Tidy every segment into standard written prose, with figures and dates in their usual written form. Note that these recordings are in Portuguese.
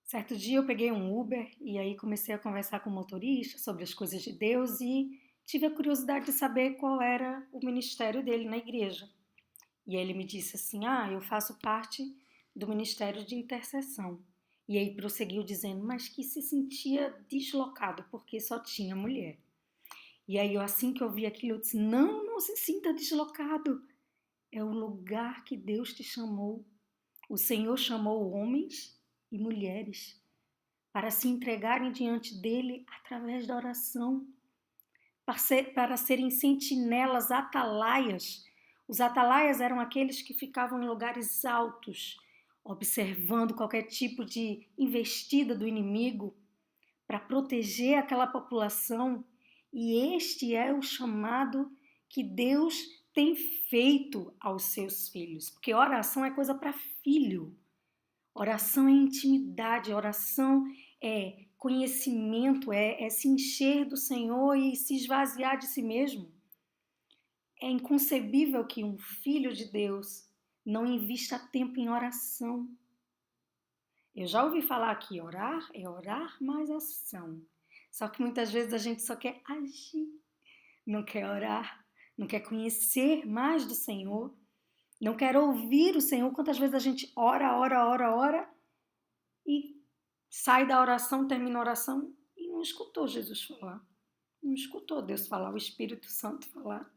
Certo dia eu peguei um Uber e aí comecei a conversar com o motorista sobre as coisas de Deus e tive a curiosidade de saber qual era o ministério dele na igreja. E aí ele me disse assim: "Ah, eu faço parte do ministério de intercessão". E aí prosseguiu dizendo, mas que se sentia deslocado porque só tinha mulher. E aí assim que eu vi aquilo, eu disse: "Não, não se sinta deslocado. É o lugar que Deus te chamou. O Senhor chamou homens e mulheres para se entregarem diante dele através da oração, para serem sentinelas, atalaias. Os atalaias eram aqueles que ficavam em lugares altos, observando qualquer tipo de investida do inimigo, para proteger aquela população. E este é o chamado que Deus tem feito aos seus filhos, porque oração é coisa para filho. Oração é intimidade, oração é conhecimento, é se encher do Senhor e se esvaziar de si mesmo. É inconcebível que um filho de Deus não invista tempo em oração. Eu já ouvi falar que orar é orar mais ação. Só que muitas vezes a gente só quer agir, não quer orar, não quer conhecer mais do Senhor, não quer ouvir o Senhor. Quantas vezes a gente ora e sai da oração, termina a oração e não escutou Jesus falar. Não escutou Deus falar, o Espírito Santo falar.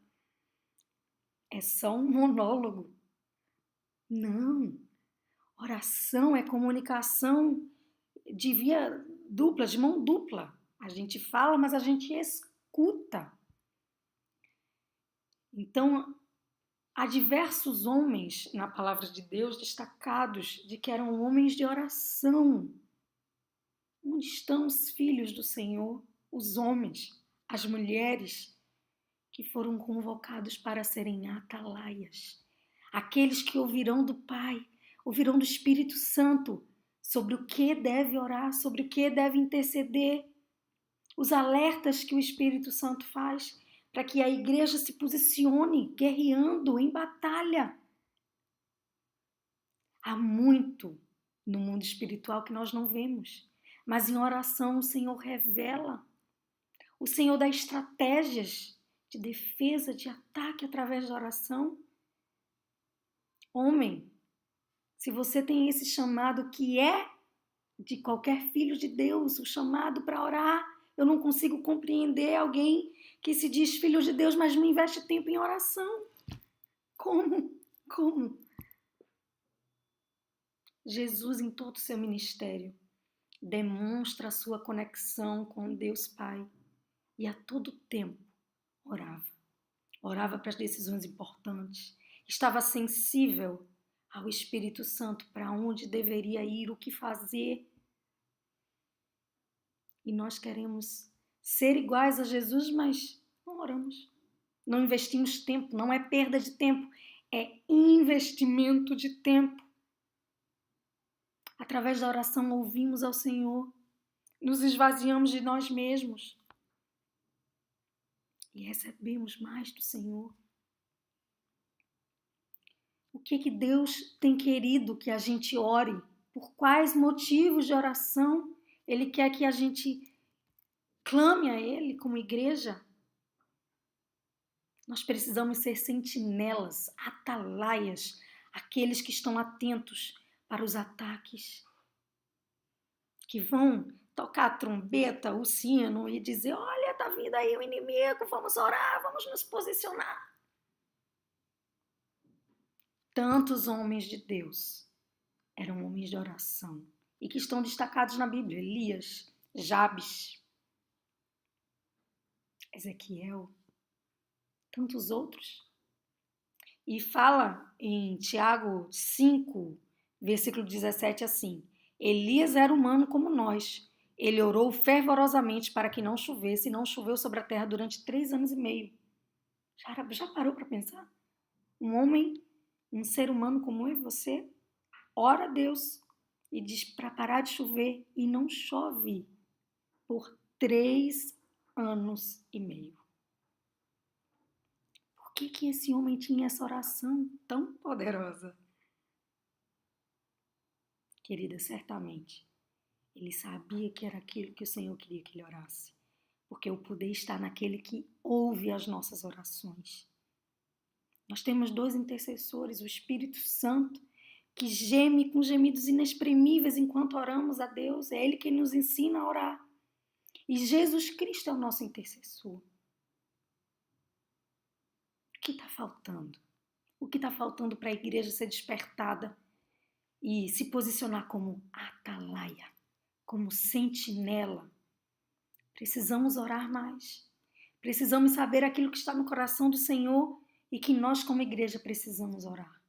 É só um monólogo. Não. Oração é comunicação de via dupla, de mão dupla. A gente fala, mas a gente escuta. Então, há diversos homens na palavra de Deus destacados de que eram homens de oração. Onde estão os filhos do Senhor, os homens, as mulheres que foram convocados para serem atalaias? Aqueles que ouvirão do Pai, ouvirão do Espírito Santo sobre o que deve orar, sobre o que deve interceder, os alertas que o Espírito Santo faz para que a igreja se posicione guerreando em batalha. Há muito no mundo espiritual que nós não vemos, mas em oração o Senhor revela. O Senhor dá estratégias de defesa, de ataque através da oração. Homem, se você tem esse chamado que é de qualquer filho de Deus, o chamado para orar, eu não consigo compreender alguém que se diz filho de Deus, mas não investe tempo em oração. Como? Como? Jesus, em todo o seu ministério, demonstra a sua conexão com Deus Pai e a todo tempo orava. Orava para as decisões importantes, estava sensível ao Espírito Santo para onde deveria ir, o que fazer. E nós queremos ser iguais a Jesus, mas não oramos. Não investimos tempo, não é perda de tempo, é investimento de tempo. Através da oração ouvimos ao Senhor, nos esvaziamos de nós mesmos e recebemos mais do Senhor. O que Deus tem querido que a gente ore? Por quais motivos de oração Ele quer que a gente clame a Ele como igreja? Nós precisamos ser sentinelas, atalaias, aqueles que estão atentos para os ataques, que vão tocar a trombeta, o sino e dizer: olha, tá vindo aí o inimigo, vamos orar, vamos nos posicionar. Tantos homens de Deus eram homens de oração e que estão destacados na Bíblia: Elias, Jabes, Ezequiel, tantos outros. E fala em Tiago 5, versículo 17 assim: Elias era humano como nós. Ele orou fervorosamente para que não chovesse e não choveu sobre a terra durante 3 anos e meio. Já parou para pensar? Um homem, um ser humano como eu e você, ora a Deus e diz para parar de chover e não chove por 3 anos e meio. Por que esse homem tinha essa oração tão poderosa? Querida, certamente Ele sabia que era aquilo que o Senhor queria que ele orasse, porque o poder está naquele que ouve as nossas orações. Nós temos dois intercessores, o Espírito Santo, que geme com gemidos inexprimíveis enquanto oramos a Deus. É Ele quem nos ensina a orar. E Jesus Cristo é o nosso intercessor. O que está faltando? O que está faltando para a igreja ser despertada e se posicionar como atalaia, como sentinela? Precisamos orar mais. Precisamos saber aquilo que está no coração do Senhor e que nós, como igreja, precisamos orar.